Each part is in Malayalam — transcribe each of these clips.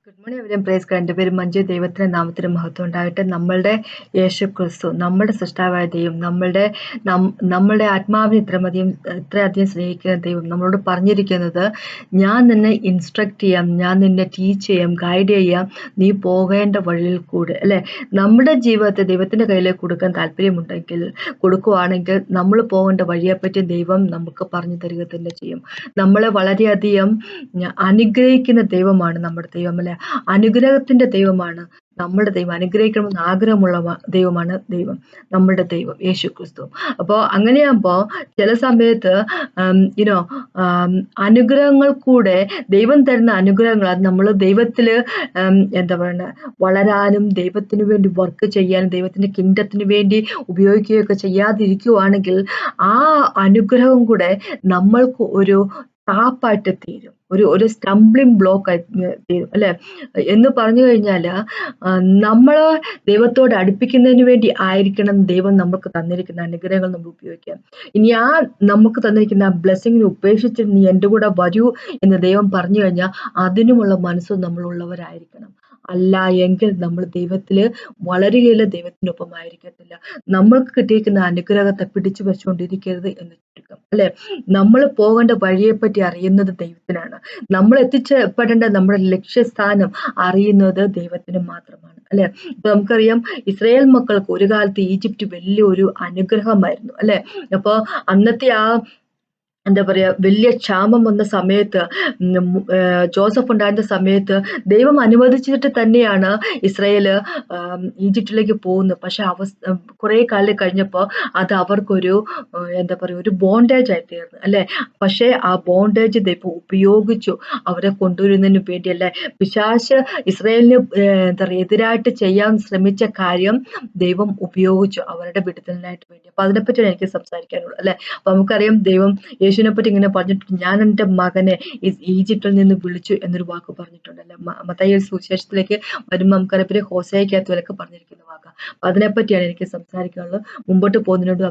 Good morning everyone. Praise God. എൻ്റെ പേര് മഞ്ജു. ദൈവത്തിൻ്റെ നാമത്തിന് മഹത്വം ഉണ്ടാകട്ടെ. നമ്മളുടെ യേശു ക്രിസ്തു, നമ്മുടെ സൃഷ്ടാവായ ദൈവം, നമ്മളുടെ ആത്മാവിനെ ഇത്രയധികം സ്നേഹിക്കുന്ന ദൈവം നമ്മളോട് പറഞ്ഞിരിക്കുന്നത്, ഞാൻ നിന്നെ ഇൻസ്ട്രക്ട് ചെയ്യാം, ഞാൻ നിന്നെ ടീച്ച് ചെയ്യാം, ഗൈഡ് ചെയ്യാം, നീ പോകേണ്ട വഴിയിൽ കൂടെ, അല്ലേ? നമ്മുടെ ജീവിതത്തെ ദൈവത്തിൻ്റെ കയ്യിലേക്ക് കൊടുക്കാൻ താല്പര്യമുണ്ടെങ്കിൽ, കൊടുക്കുവാണെങ്കിൽ, നമ്മൾ പോകേണ്ട വഴിയെപ്പറ്റി ദൈവം നമുക്ക് പറഞ്ഞു തരിക തന്നെ ചെയ്യും. നമ്മളെ വളരെയധികം അനുഗ്രഹിക്കുന്ന ദൈവമാണ് നമ്മുടെ ദൈവം, അല്ലെ? അനുഗ്രഹത്തിന്റെ ദൈവമാണ് നമ്മുടെ ദൈവം. അനുഗ്രഹിക്കണമെന്ന് ആഗ്രഹമുള്ള ദൈവമാണ് നമ്മുടെ ദൈവം യേശു ക്രിസ്തു. അപ്പോൾ അങ്ങനെയാകുമ്പോൾ ചില സമയത്ത് യുനോ അനുഗ്രഹങ്ങൾ കൂടെ, ദൈവം തരുന്ന അനുഗ്രഹങ്ങൾ, അത് നമ്മൾ ദൈവത്തില് എന്താ പറയുക, വളരാനും ദൈവത്തിന് വേണ്ടി വർക്ക് ചെയ്യാനും ദൈവത്തിന്റെ കിങ്ഡത്തിന് വേണ്ടി ഉപയോഗിക്കുകയൊക്കെ ചെയ്യാതിരിക്കുവാണെങ്കിൽ, ആ അനുഗ്രഹം കൂടെ നമ്മൾക്ക് ഒരു ടാപ്പായിട്ട് തീരും, ഒരു സ്റ്റംബ്ലിംഗ് ബ്ലോക്ക് ആയി തീരും, അല്ലെ? എന്ന് പറഞ്ഞു കഴിഞ്ഞാൽ, നമ്മൾ ദൈവത്തോട് അടുപ്പിക്കുന്നതിന് വേണ്ടി ആയിരിക്കണം ദൈവം നമുക്ക് തന്നിരിക്കുന്ന അനുഗ്രഹങ്ങൾ നമ്മൾ ഉപയോഗിക്കാം. ഇനി ആ നമുക്ക് തന്നിരിക്കുന്ന ആ ബ്ലെസ്സിങ്ങിനെ ഉപേക്ഷിച്ചിട്ട് നീ എൻ്റെ കൂടെ വരൂ എന്ന് ദൈവം പറഞ്ഞു കഴിഞ്ഞാൽ, അതിനുമുള്ള മനസ്സ് നമ്മളുള്ളവരായിരിക്കണം. അല്ല എങ്കിൽ നമ്മൾ ദൈവത്തില് വളരുകയില്ല, ദൈവത്തിനൊപ്പമായിരിക്കത്തില്ല. നമ്മൾക്ക് കിട്ടിയിരിക്കുന്ന അനുഗ്രഹത്തെ പിടിച്ചു വെച്ചുകൊണ്ടിരിക്കരുത് എന്ന് ചുരുക്കം, അല്ലെ? നമ്മൾ പോകേണ്ട വഴിയെപ്പറ്റി അറിയുന്നത് ദൈവത്തിനാണ്. നമ്മൾ എത്തിച്ചപ്പെടേണ്ട നമ്മുടെ ലക്ഷ്യസ്ഥാനം അറിയുന്നത് ദൈവത്തിന് മാത്രമാണ്, അല്ലെ? ഇപ്പൊ നമുക്കറിയാം, ഇസ്രായേൽ മക്കൾക്ക് ഒരു കാലത്ത് ഈജിപ്റ്റ് വലിയൊരു അനുഗ്രഹമായിരുന്നു, അല്ലെ? അപ്പൊ അന്നത്തെ ആ എന്താ പറയാ, വലിയ ക്ഷാമം വന്ന സമയത്ത്, ജോസഫ് ഉണ്ടായിരുന്ന സമയത്ത് ദൈവം അനുവദിച്ചിട്ട് തന്നെയാണ് ഇസ്രായേല് ഈജിപ്തിലേക്ക് പോകുന്നത്. പക്ഷെ കുറെ കാലം കഴിഞ്ഞപ്പോൾ അത് അവർക്കൊരു എന്താ പറയുക, ഒരു ബോണ്ടേജ് ആയി തീർന്നു, അല്ലെ? പക്ഷെ ആ ബോണ്ടേജ് ദൈവം ഉപയോഗിച്ചു അവരെ കൊണ്ടുവരുന്നതിന് വേണ്ടി, അല്ലെ? പിശാച് ഇസ്രായേലിന് എന്താ പറയുക, എതിരായിട്ട് ചെയ്യാൻ ശ്രമിച്ച കാര്യം ദൈവം ഉപയോഗിച്ചു അവരുടെ വിടുതലിനായിട്ട് വേണ്ടി. അപ്പൊ അതിനെപ്പറ്റിയാണ് എനിക്ക് സംസാരിക്കാനുള്ളത്, അല്ലെ? അപ്പൊ നമുക്കറിയാം, ദൈവം യേശുവിനെ പറ്റി ഇങ്ങനെ പറഞ്ഞിട്ടുണ്ട്, ഞാൻ എൻ്റെ മകനെ ഈജിപ്തിൽ നിന്ന് വിളിച്ചു എന്നൊരു വാക്ക് പറഞ്ഞിട്ടുണ്ട്, അല്ലെ? മത്തായി സുവിശേഷത്തിലേക്ക് വരുമ്പോൾ നമുക്കറിയാം, പിന്നെ ഹോസേയ്ക്കകത്തുമൊക്കെ പറഞ്ഞിരിക്കുന്ന വാക്കാണ്. അപ്പൊ അതിനെപ്പറ്റിയാണ് എനിക്ക് സംസാരിക്കാനുള്ളത്. മുമ്പോട്ട് പോകുന്നതിനോട്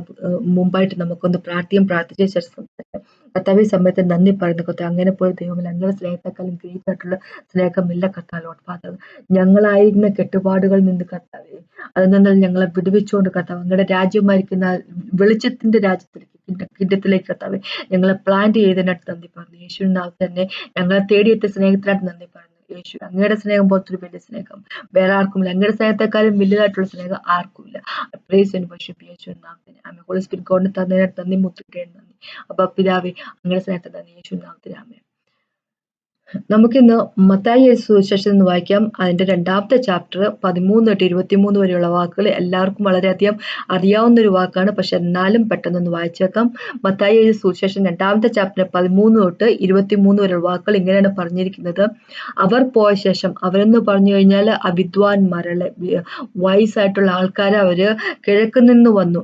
മുമ്പായിട്ട് നമുക്കൊന്ന് പ്രാർത്ഥിച്ച ശേഷം സംസാരിക്കാം. കർത്താവേ, സമയത്ത് നന്ദി പറയുന്നു കർത്താവ്. അങ്ങനെ പോലും ദൈവമില്ല, ഞങ്ങളുടെ സ്നേഹത്തെക്കാളും ഗ്രേറ്റായിട്ടുള്ള സ്നേഹമില്ല കർത്താവ്. ലോർഡ് ഫാദർ, ഞങ്ങളായിരുന്ന കെട്ടുപാടുകളിൽ നിന്ന് കർത്താവേ, അതിൽ നിന്ന് ഞങ്ങളെ വിടുവിച്ചുകൊണ്ട് കർത്താവ്, ഞങ്ങളുടെ രാജ്യമായിരിക്കുന്ന വെളിച്ചത്തിന്റെ രാജ്യത്തിലേക്ക്, കിരീടത്തിലേക്ക് കർത്താവേ, ഞങ്ങളെ പ്ലാന്റ് ചെയ്തതിനായിട്ട് നന്ദി പറഞ്ഞു. യേശുവിന്റെ നാമത്തിൽ തന്നെ ഞങ്ങളെ തേടിയെത്തിയ സ്നേഹത്തിനായിട്ട് നന്ദി പറഞ്ഞു. യേശു, അങ്ങയുടെ സ്നേഹം പോലത്തൊരു വലിയ സ്നേഹം വേറെ ആർക്കുമില്ല. അങ്ങയുടെ സ്നേഹത്തെക്കാളും വലുതായിട്ടുള്ള സ്നേഹം ആർക്കുമില്ല. പ്രൈസ് ആൻഡ് വർഷിപ്പ് യേശുവിന്റെ നാമത്തിൽ. ആമേൻ. ഹോളി സ്പിരിറ്റ് ഗോഡിനെ തന്നതിനായിട്ട് നന്ദി, മുത്തിട്ടേ നന്ദി. അപ്പൊ പിതാവേ, അങ്ങയുടെ സ്നേഹത്തെ തന്നെ യേശുവിന്റെ നാമത്തിൽ. ആമേൻ. നമുക്കിന്ന് മത്തായി സുവിശേഷം എന്ന് വായിക്കാം. അതിന്റെ 2ാമത്തെ ചാപ്റ്റർ 13 തൊട്ട് 23 വരെയുള്ള വാക്കുകൾ എല്ലാവർക്കും വളരെയധികം അറിയാവുന്ന ഒരു വാക്കാണ്. പക്ഷെ എന്നാലും പെട്ടെന്നൊന്ന് വായിച്ചേക്കാം. മത്തായി സുവിശേഷം 2ാമത്തെ ചാപ്റ്റർ 13 തൊട്ട് 23 വരെയുള്ള വാക്കുകൾ ഇങ്ങനെയാണ് പറഞ്ഞിരിക്കുന്നത്. അവർ പോയ ശേഷം, അവരെന്ന് പറഞ്ഞു കഴിഞ്ഞാൽ അവിദ്വാൻമാരല്ലേ, വയസ്സായിട്ടുള്ള ആൾക്കാരെ, അവര് കിഴക്ക് നിന്ന് വന്നു.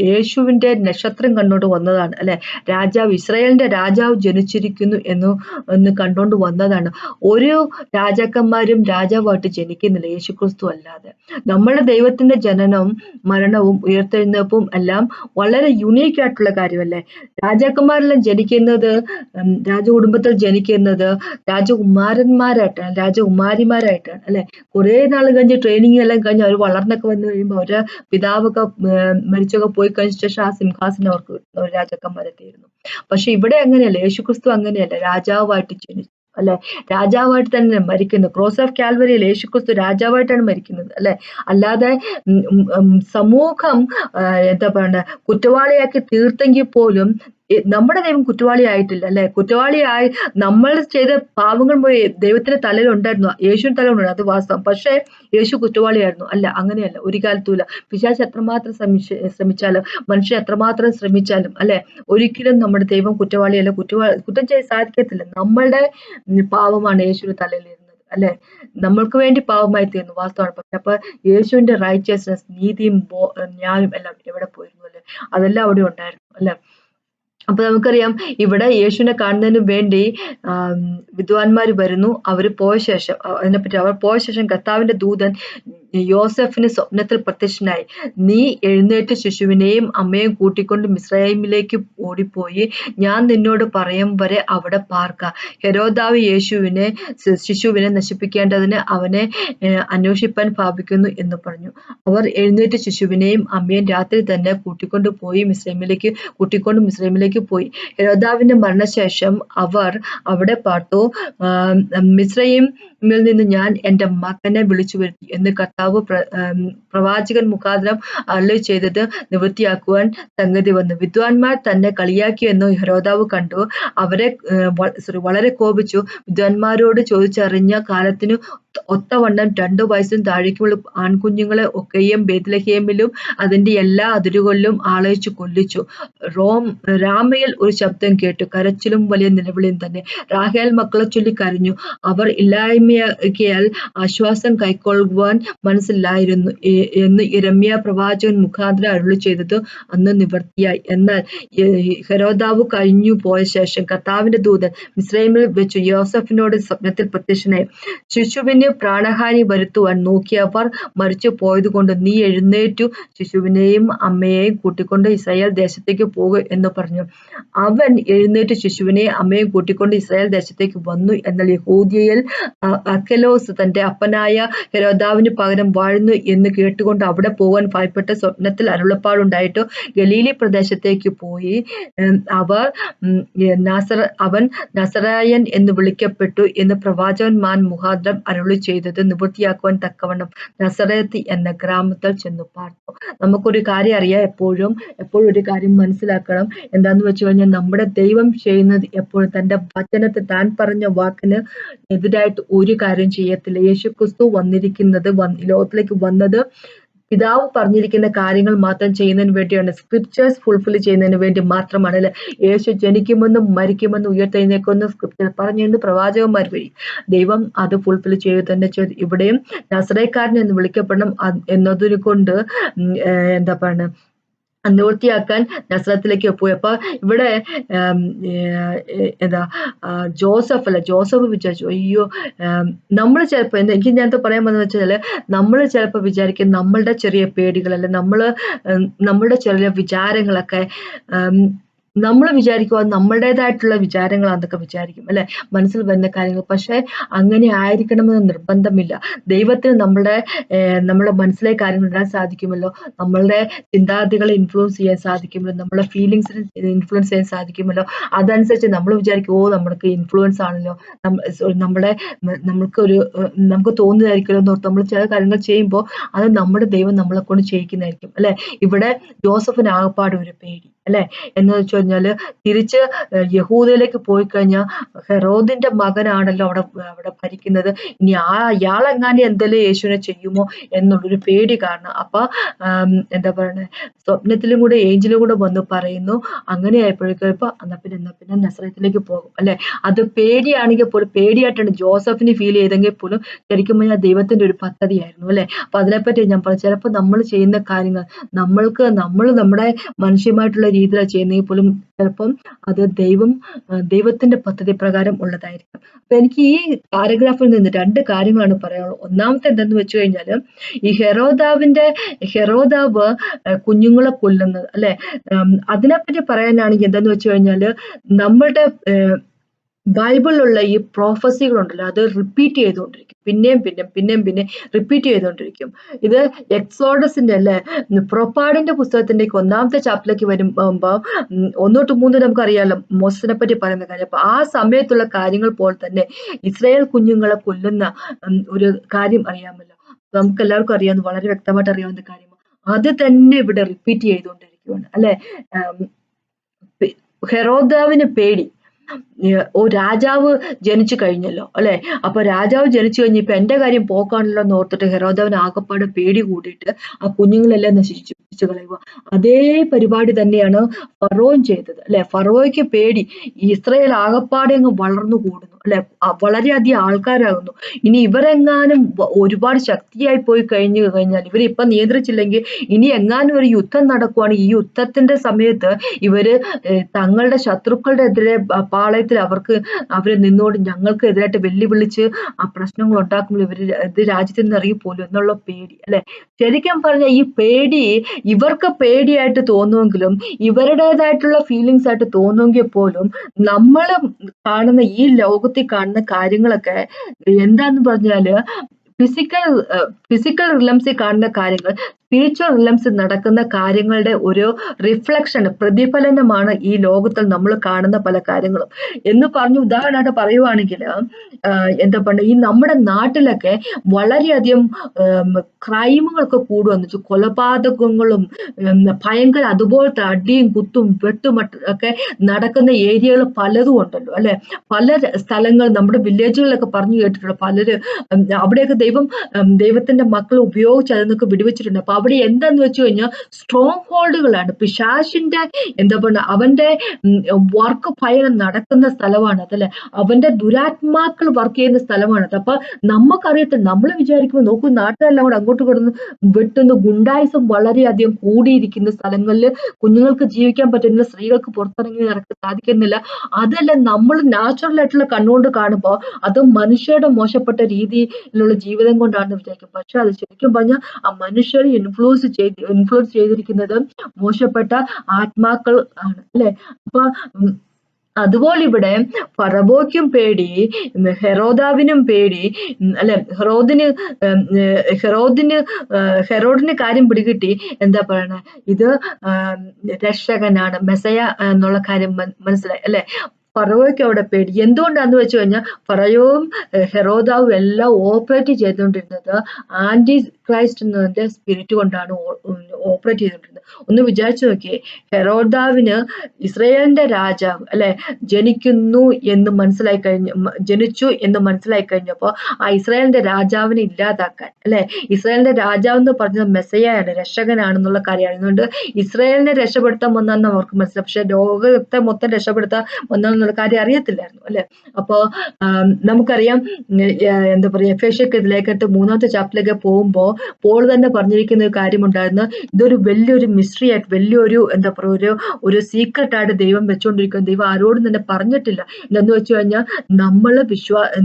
യേശുവിന്റെ നക്ഷത്രം കണ്ടോണ്ട് വന്നതാണ്, അല്ലെ? രാജാവ്, ഇസ്രായേലിന്റെ രാജാവ് ജനിച്ചിരിക്കുന്നു എന്ന് കണ്ടോണ്ട് വന്നതാണ്. ഒരു രാജാക്കന്മാരും രാജാവായിട്ട് ജനിക്കുന്നില്ല യേശുക്രിസ്തു അല്ലാതെ. നമ്മുടെ ദൈവത്തിന്റെ ജനനവും മരണവും ഉയർത്തെഴുന്നേൽപ്പും എല്ലാം വളരെ യുണീക്ക് ആയിട്ടുള്ള കാര്യമല്ലേ? രാജാക്കന്മാരെല്ലാം ജനിക്കുന്നത്, രാജകുടുംബത്തിൽ ജനിക്കുന്നത് രാജകുമാരന്മാരായിട്ടാണ്, രാജകുമാരിമാരായിട്ടാണ്, അല്ലെ? കുറെ നാൾ കഴിഞ്ഞ് ട്രെയിനിങ് എല്ലാം കഴിഞ്ഞ് അവർ വളർന്നൊക്കെ വന്നു കഴിയുമ്പോൾ അവരുടെ പിതാവൊക്കെ മരിച്ചൊക്കെ പോയി കഴിഞ്ഞ ശേഷം ആ സിംഹാസനം അവർക്ക് ഒരു രാജാക്കന്മാരെത്തിയിരുന്നു. പക്ഷെ ഇവിടെ അങ്ങനെയല്ല, യേശുക്രിസ്തു അങ്ങനെയല്ല, രാജാവായിട്ട് ജനിച്ചു, അല്ലെ? രാജാവായിട്ട് തന്നെ മരിക്കുന്നു. ക്രോസ് ഓഫ് കാൽവരിയിൽ യേശുക്രിസ്തു രാജാവായിട്ടാണ് മരിക്കുന്നത്, അല്ലെ? അല്ലാതെ സമൂഹം എന്താ പറയുക, കുറ്റവാളിയാക്കി തീർത്തെങ്കിൽ പോലും നമ്മുടെ ദൈവം കുറ്റവാളി ആയിട്ടില്ല, അല്ലെ? കുറ്റവാളിയായി നമ്മൾ ചെയ്ത പാവങ്ങൾ പോയി ദൈവത്തിന്റെ തലയിൽ ഉണ്ടായിരുന്നു, യേശുവിന്റെ തലയിൽ ഉണ്ടായിരുന്നു, അത് വാസ്തവം. പക്ഷെ യേശു കുറ്റവാളിയായിരുന്നു? അല്ല, അങ്ങനെയല്ല, ഒരു കാലത്തുമില്ല. പിശാച് എത്രമാത്രം ശ്രമിച്ചാലും, മനുഷ്യൻ എത്രമാത്രം ശ്രമിച്ചാലും, അല്ലെ, ഒരിക്കലും നമ്മുടെ ദൈവം കുറ്റവാളിയല്ല. കുറ്റം ചെയ്യാൻ സാധിക്കത്തില്ല. നമ്മളുടെ പാവമാണ് യേശുവിന്റെ തലയിൽ ഇരുന്നത്, അല്ലെ? നമ്മൾക്ക് വേണ്ടി പാവമായി തീർന്നു, വാസ്തവമാണ്. പക്ഷെ അപ്പൊ യേശുവിന്റെ റൈച്ചസ്നെസ്, നീതിയും ന്യായം എല്ലാം എവിടെ പോയിരുന്നു, അല്ലെ? അതെല്ലാം അവിടെ ഉണ്ടായിരുന്നു, അല്ലെ? അപ്പൊ നമുക്കറിയാം, ഇവിടെ യേശുവിനെ കാണുന്നതിന് വേണ്ടി വിദ്വാൻമാര് വരുന്നു. അവർ പോയ ശേഷം കർത്താവിന്റെ ദൂതൻ യോസെഫിന് സ്വപ്നത്തിൽ പ്രത്യക്ഷനായി, നീ എഴുന്നേറ്റ് ശിശുവിനെയും അമ്മയെയും കൂട്ടിക്കൊണ്ട് മിസ്രയീമിലേക്ക് ഓടിപ്പോയി, ഞാൻ നിന്നോട് പറയും വരെ അവിടെ പാർക്ക. ഹെരോദാവ് ശിശുവിനെ നശിപ്പിക്കേണ്ടതിന് അവനെ അന്വേഷിപ്പാൻ ഭാവിക്കുന്നു എന്ന് പറഞ്ഞു. അവർ എഴുന്നേറ്റ് ശിശുവിനെയും അമ്മയെയും രാത്രി തന്നെ കൂട്ടിക്കൊണ്ട് മിസ്രയീമിലേക്ക് പോയി. ഹെരോദാവിന്റെ മരണശേഷം അവർ അവിടെ പാർത്തു. മിസ്രയീമിൽ നിന്ന് ഞാൻ എന്റെ മകനെ വിളിച്ചു വരുത്തി എന്ന് കർത്താവ് പ്രവാചകൻ മുഖാന്തരം അരുളി ചെയ്തത് നിവൃത്തിയാക്കുവാൻ സംഗതി വന്നു. വിദ്വാൻമാർ തന്നെ കളിയാക്കിയെന്ന് ഹെരോദാവ് കണ്ടു. അവരെ വളരെ കോപിച്ചു. വിദ്വാൻമാരോട് ചോദിച്ചറിഞ്ഞ കാലത്തിനു ഒത്തവണ്ണം 2 വയസ്സിനും താഴേക്കുമുള്ള ആൺകുഞ്ഞുങ്ങളെ ഒക്കെയും ബേത്ത്ലേഹേമിലും അതിന്റെ എല്ലാ അതിരുകളിലും ആളയച്ചു കൊല്ലിച്ചു. രാമയിൽ ഒരു ശബ്ദം കേട്ടു, കരച്ചിലും വലിയ നിലവിളിയും തന്നെ. റാഹേൽ മക്കളെ ചൊല്ലി കരഞ്ഞു. അവർ ഇല്ലായ്മയാൽ ആശ്വാസം കൈക്കൊള്ളുവാൻ മനസ്സില്ലായിരുന്നു എന്ന് യിരെമ്യാ പ്രവാചകൻ മുഖാന്തരം അരുളി ചെയ്തത് അന്ന് നിവൃത്തിയായി. എന്നാൽ ഹെരോദാവ് കഴിഞ്ഞു പോയ ശേഷം കർത്താവിന്റെ ദൂതൻ മിസ്രയീമിൽ വെച്ച് യോസെഫിനോട് സ്വപ്നത്തിൽ പ്രത്യക്ഷനായി, ശിശുവിന് പ്രാണഹാനി വരുത്തുവാൻ നോക്കിയവർ മരിച്ചു പോയതുകൊണ്ട് നീ എഴുന്നേറ്റു ശിശുവിനെയും അമ്മയെയും കൂട്ടിക്കൊണ്ട് ഇസ്രായേൽ ദേശത്തേക്ക് പോകുക എന്ന് പറഞ്ഞു. അവൻ എഴുന്നേറ്റ് ശിശുവിനെയും അമ്മയെയും കൂട്ടിക്കൊണ്ട് ഇസ്രായേൽ ദേശത്തേക്ക് വന്നു. എന്നാൽ യഹൂദ്യയിൽ അർക്കെലോസ് തന്റെ അപ്പനായ ഹെരോദാവിന് പകരം വാഴുന്നു എന്ന് കേട്ടുകൊണ്ട് അവിടെ പോകാൻ ഭയപ്പെട്ട സ്വപ്നത്തിൽ അരുളപ്പാടുണ്ടായിട്ട് ഗലീലി പ്രദേശത്തേക്ക് പോയി. അവൻ നസറായൻ എന്ന് വിളിക്കപ്പെട്ടു എന്ന് പ്രവാചകന്മാർ മുഖാന്തരം അരുളി ചെയ്തത് നിവൃത്തിയാക്കുവാൻ തക്കവണ്ണം നസറേത്ത് എന്ന ഗ്രാമത്തിൽ ചെന്നു പാർത്തു. നമുക്കൊരു കാര്യം അറിയാം, എപ്പോഴും ഒരു കാര്യം മനസ്സിലാക്കണം. എന്താന്ന് വെച്ച് കഴിഞ്ഞാൽ നമ്മുടെ ദൈവം ചെയ്യുന്നത് എപ്പോഴും തന്റെ വചനത്തിൽ താൻ പറഞ്ഞ വാക്കിന് എതിരായിട്ട് ഒരു കാര്യം ചെയ്യത്തില്ല. യേശുക്രിസ്തു ലോകത്തിലേക്ക് വന്നത് പിതാവ് പറഞ്ഞിരിക്കുന്ന കാര്യങ്ങൾ മാത്രം ചെയ്യുന്നതിന് വേണ്ടിയാണ്. സ്ക്രിപ്റ്റേഴ്സ് ഫുൾഫിൽ ചെയ്യുന്നതിന് വേണ്ടി മാത്രമാണ്. അല്ലെ, യേശു ജനിക്കുമെന്നും മരിക്കുമെന്നും ഉയർത്തെഴുന്നേക്കുമെന്നും സ്ക്രിപ്റ്റർ പറഞ്ഞിരുന്നു പ്രവാചകന്മാർ വഴി. ദൈവം അത് ഫുൾഫിൽ ചെയ്യുക തന്നെ ചെയ്തു. ഇവിടെയും നസറേക്കാരൻ എന്ന് വിളിക്കപ്പെടണം എന്നതിനെ കൊണ്ട് എന്താ പറയുക, നിവൃത്തിയാക്കാൻ നസറത്തിലേക്ക് പോയി. അപ്പൊ ഇവിടെ ജോസഫ് വിചാരിച്ചു, അയ്യോ നമ്മൾ ചിലപ്പോ എനിക്ക് ഞാനത് പറയാൻ വന്നത് വെച്ചാല്, നമ്മൾ ചിലപ്പോ വിചാരിക്കും നമ്മളുടെ ചെറിയ പേടികളല്ല, നമ്മളുടെ ചെറിയ വിചാരങ്ങളൊക്കെ നമ്മൾ വിചാരിക്കുക നമ്മളുടേതായിട്ടുള്ള വിചാരങ്ങളാന്നൊക്കെ വിചാരിക്കും, അല്ലെ, മനസ്സിൽ വരുന്ന കാര്യങ്ങൾ. പക്ഷെ അങ്ങനെ ആയിരിക്കണമെന്ന് നിർബന്ധമില്ല. ദൈവത്തിന് നമ്മുടെ മനസ്സിലെ കാര്യങ്ങൾ ഇടാൻ സാധിക്കുമല്ലോ, നമ്മളുടെ ചിന്താഗതികളെ ഇൻഫ്ലുവൻസ് ചെയ്യാൻ സാധിക്കുമല്ലോ, നമ്മുടെ ഫീലിങ്സിനെ ഇൻഫ്ലുവൻസ് ചെയ്യാൻ സാധിക്കുമല്ലോ. അതനുസരിച്ച് നമ്മൾ വിചാരിക്കും, നമ്മൾക്ക് ഇൻഫ്ലുവൻസ് ആണല്ലോ, നമുക്ക് തോന്നുന്നതായിരിക്കുമല്ലോ എന്നോർത്ത് നമ്മൾ ചില കാര്യങ്ങൾ ചെയ്യുമ്പോൾ അത് നമ്മുടെ ദൈവം നമ്മളെ കൊണ്ട് ചെയ്യിക്കുന്നതായിരിക്കും, അല്ലെ. ഇവിടെ ജോസഫിന് ആകപ്പാട് ഒരു പേടി, അല്ലെ, എന്ന് വെച്ച് കഴിഞ്ഞാല് തിരിച്ച് യഹൂദയിലേക്ക് പോയി കഴിഞ്ഞാൽ ഹെറോദിന്റെ മകനാണല്ലോ അവിടെ ഭരിക്കുന്നത്. ഇനി അയാളെങ്ങാനും എന്തെങ്കിലും യേശുവിനെ ചെയ്യുമോ എന്നുള്ളൊരു പേടി കാരണം. അപ്പൊ എന്താ പറയണേ, സ്വപ്നത്തിലും കൂടെ ഏഞ്ചലും കൂടെ വന്ന് പറയുന്നു, അങ്ങനെ ആയപ്പോഴേക്കും ഇപ്പൊ എന്നാ പിന്നെ നസറത്തിലേക്ക് പോകും, അല്ലെ. അത് പേടിയാണെങ്കിൽ പോലും, പേടിയായിട്ടാണ് ജോസഫിന് ഫീൽ ചെയ്തെങ്കിൽ പോലും ശരിക്കും പറഞ്ഞാൽ ദൈവത്തിന്റെ ഒരു പദ്ധതിയായിരുന്നു, അല്ലെ. അപ്പൊ അതിനെപ്പറ്റി ഞാൻ പറഞ്ഞു, ചിലപ്പോൾ നമ്മൾ ചെയ്യുന്ന കാര്യങ്ങൾ നമ്മൾ നമ്മുടെ മനുഷ്യമായിട്ടുള്ള രീതിയിലാണ് ചെയ്യുന്നെങ്കിൽ പോലും ചിലപ്പം അത് ദൈവത്തിന്റെ പദ്ധതി പ്രകാരം ഉള്ളതായിരിക്കും. അപ്പൊ എനിക്ക് ഈ പാരഗ്രാഫിൽ നിന്ന് 2 കാര്യങ്ങളാണ് പറയാനുള്ളത്. ഒന്നാമത്തെ എന്തെന്ന് വെച്ച് കഴിഞ്ഞാല്, ഈ ഹെരോദാവ് കുഞ്ഞുങ്ങളെ കൊല്ലുന്നത്, അല്ലെ, അതിനെപ്പറ്റി പറയാനാണെങ്കിൽ എന്താന്ന് വെച്ച് കഴിഞ്ഞാല്, നമ്മളുടെ ബൈബിളിലുള്ള ഈ പ്രോഫസികളുണ്ടല്ലോ അത് റിപ്പീറ്റ് ചെയ്തുകൊണ്ടിരിക്കും, പിന്നെയും റിപ്പീറ്റ് ചെയ്തുകൊണ്ടിരിക്കും. ഇത് എക്സോഡസിന്റെ, അല്ലെ, പുറപ്പാടിന്റെ പുസ്തകത്തിന്റെ 1ാമത്തെ ചാപ്റ്ററിലേക്ക് വരുമ്പോ 1 to 3 നമുക്കറിയാലോ മോസസിനെ പറ്റി പറയുന്ന കാര്യം. അപ്പൊ ആ സമയത്തുള്ള കാര്യങ്ങൾ പോലെ തന്നെ ഇസ്രായേൽ കുഞ്ഞുങ്ങളെ കൊല്ലുന്ന ഒരു കാര്യം അറിയാമല്ലോ, നമുക്ക് എല്ലാവർക്കും അറിയാവുന്ന, വളരെ വ്യക്തമായിട്ട് അറിയാവുന്ന കാര്യം. അത് തന്നെ ഇവിടെ റിപ്പീറ്റ് ചെയ്തുകൊണ്ടിരിക്കുകയാണ്, അല്ലെ. ഹെരോദാവിന് പേടി, രാജാവ് ജനിച്ചു കഴിഞ്ഞല്ലോ, അല്ലെ. അപ്പൊ രാജാവ് ജനിച്ചു കഴിഞ്ഞപ്പോ എന്റെ കാര്യം പോക്കാണല്ലോ എന്ന് ഓർത്തിട്ട് ഹെരോദാവിന് ആകപ്പാടെ പേടി കൂടിയിട്ട് ആ കുഞ്ഞുങ്ങളെല്ലാം നശിപ്പിച്ചു കളയുക. അതേ പരിപാടി തന്നെയാണ് ഫറോൻ ചെയ്തത്, അല്ലെ. ഫറോയ്ക്ക് പേടി, ഇസ്രായേൽ ആകപ്പാടെ അങ്ങ് വളർന്നു കൂടുന്നു. അല്ലെ, വളരെയധികം ആൾക്കാരാകുന്നു. ഇനി ഇവരെങ്ങാനും ഒരുപാട് ശക്തിയായി പോയി കഴിഞ്ഞാൽ ഇവരിപ്പം നിയന്ത്രിച്ചില്ലെങ്കിൽ ഇനി എങ്ങാനും ഒരു യുദ്ധം നടക്കുവാണ്, ഈ യുദ്ധത്തിന്റെ സമയത്ത് ഇവര് തങ്ങളുടെ ശത്രുക്കളുടെ എതിരെ പാളയത്തിൽ അവര് നിന്നോട് ഞങ്ങൾക്ക് എതിരായിട്ട് വെല്ലുവിളിച്ച് ആ പ്രശ്നങ്ങൾ ഉണ്ടാക്കുമ്പോൾ ഇത് രാജ്യത്തിൽ നിന്ന് ഇറങ്ങിപ്പോലും എന്നുള്ള പേടി, അല്ലെ. ശരിക്കും പറഞ്ഞ ഈ പേടി ഇവർക്ക് പേടിയായിട്ട് തോന്നുമെങ്കിലും ഇവരുടേതായിട്ടുള്ള ഫീലിങ്സ് ആയിട്ട് തോന്നുമെങ്കിൽ പോലും നമ്മള് കാണുന്ന ഈ ലോകത്തിൽ കാണുന്ന കാര്യങ്ങളൊക്കെ എന്താന്ന് പറഞ്ഞാല് ഫിസിക്കൽ റിലംസിൽ കാണുന്ന കാര്യങ്ങൾ സ്പിരിച്വൽ റിലംസിൽ നടക്കുന്ന കാര്യങ്ങളുടെ ഒരു റിഫ്ലക്ഷൻ, പ്രതിഫലനമാണ് ഈ ലോകത്തിൽ നമ്മൾ കാണുന്ന പല കാര്യങ്ങളും എന്ന് പറഞ്ഞു. ഉദാഹരണമായിട്ട് പറയുവാണെങ്കിൽ എന്താ പറയുക, ഈ നമ്മുടെ നാട്ടിലൊക്കെ വളരെയധികം ക്രൈമുകളൊക്കെ കൂടുവെന്ന് വെച്ചാൽ കൊലപാതകങ്ങളും ഭയങ്കര അതുപോലത്തെ അടിയും കുത്തും വെട്ടും ഒക്കെ നടക്കുന്ന ഏരിയകൾ പലതും ഉണ്ടല്ലോ, അല്ലെ. പല സ്ഥലങ്ങൾ നമ്മുടെ വില്ലേജുകളിലൊക്കെ പറഞ്ഞു കേട്ടിട്ടുണ്ട്. പലര് അവിടെയൊക്കെ ദൈവത്തിന്റെ മക്കൾ ഉപയോഗിച്ച് അതിനൊക്കെ വിടുവിച്ചിട്ടുണ്ട്. അപ്പൊ അവിടെ എന്താന്ന് വെച്ച് കഴിഞ്ഞാൽ സ്ട്രോങ് ഹോൾഡുകളാണ്. പിശാചിന്റെ എന്താ പറയുക, അവന്റെ വർക്ക് ഭയം നടക്കുന്ന സ്ഥലമാണ് അതല്ലെ, അവന്റെ ദുരാത്മാക്കൾ വർക്ക് ചെയ്യുന്ന സ്ഥലമാണത്. അപ്പൊ നമുക്കറിയത്തില്ല, നമ്മൾ വിചാരിക്കുമ്പോൾ നോക്കൂ, നാട്ടുകാരെല്ലാം കൂടെ അങ്ങോട്ട് കിടന്ന് വെട്ടുന്ന ഗുണ്ടായിസം വളരെയധികം കൂടിയിരിക്കുന്ന സ്ഥലങ്ങളിൽ കുഞ്ഞുങ്ങൾക്ക് ജീവിക്കാൻ പറ്റുന്നില്ല, സ്ത്രീകൾക്ക് പുറത്തിറങ്ങി നടക്കാൻ സാധിക്കുന്നില്ല. അതെല്ലാം നമ്മൾ നാച്ചുറൽ ആയിട്ടുള്ള കണ്ണുകൊണ്ട് കാണുമ്പോൾ അത് മനുഷ്യരുടെ മോശപ്പെട്ട രീതിയിലുള്ള ജീവിതം കൊണ്ടാണെന്ന് വിചാരിക്കും. പക്ഷെ അത് ശരിക്കും പറഞ്ഞാൽ ആ മനുഷ്യരെ ഇൻഫ്ലുവൻസ് ചെയ്തിരിക്കുന്നത് മോശപ്പെട്ട ആത്മാക്കൾ ആണ്, അല്ലെ. അപ്പൊ അതുപോലെ ഇവിടെ ഫറവോയ്ക്കും പേടി, ഹെറോദാവിനും പേടി, അല്ലെ. ഹെറോദിന് കാര്യം പിടികിട്ടി, എന്താ പറയണ, ഇത് രക്ഷകനാണ്, മെസ്സയ എന്നുള്ള കാര്യം മനസ്സിലായി, അല്ലെ. ഫറവോയ്ക്ക് അവിടെ പേടി. എന്തുകൊണ്ടാന്ന് വെച്ച് കഴിഞ്ഞാൽ ഫറവോയും ഹെറോദാവും എല്ലാം ഓപ്പറേറ്റ് ചെയ്തുകൊണ്ടിരുന്നത് ആന്റി ക്രൈസ്റ്റ് എന്നതിന്റെ സ്പിരിറ്റ് കൊണ്ടാണ് ഓപ്പറേറ്റ് ചെയ്തുകൊണ്ടിരുന്നത്. ഒന്ന് വിചാരിച്ചു നോക്കിയേ, ഹെറോദാവിന് ഇസ്രയേലിന്റെ രാജാവ്, അല്ലെ, ജനിച്ചു എന്ന് മനസ്സിലായി കഴിഞ്ഞപ്പോ ആ ഇസ്രായേലിന്റെ രാജാവിനെ ഇല്ലാതാക്കാൻ, അല്ലെ, ഇസ്രായേലിന്റെ രാജാവ് എന്ന് പറഞ്ഞത് മെസ്സയാണ്, രക്ഷകനാണെന്നുള്ള കാര്യം അറിയുന്നുണ്ട്. ഇസ്രായേലിനെ രക്ഷപ്പെടുത്താൻ വന്നാന്ന് അവർക്ക് മനസ്സിലായി, പക്ഷെ ലോകത്തെ മൊത്തം രക്ഷപ്പെടുത്താൻ വന്നെന്നുള്ള കാര്യം അറിയത്തില്ലായിരുന്നു, അല്ലെ. അപ്പോ നമുക്കറിയാം, എന്താ പറയാ, എഫേസ്യർക്ക് ലേഖനത്തിൽ 3-ാമത്തെ ചാപ്റ്ററിലേക്ക് പോകുമ്പോ പോൾ തന്നെ പറഞ്ഞിരിക്കുന്ന ഒരു കാര്യമുണ്ടായിരുന്നു. ഇതൊരു വലിയൊരു മിസ്റ്ററി ആയിട്ട്, വലിയൊരു എന്താ പറയുക, ഒരു സീക്രട്ട് ആയിട്ട് ദൈവം വെച്ചുകൊണ്ടിരിക്കുന്നത്. ദൈവം ആരോടും തന്നെ പറഞ്ഞിട്ടില്ല. എന്ന് വെച്ച് കഴിഞ്ഞാൽ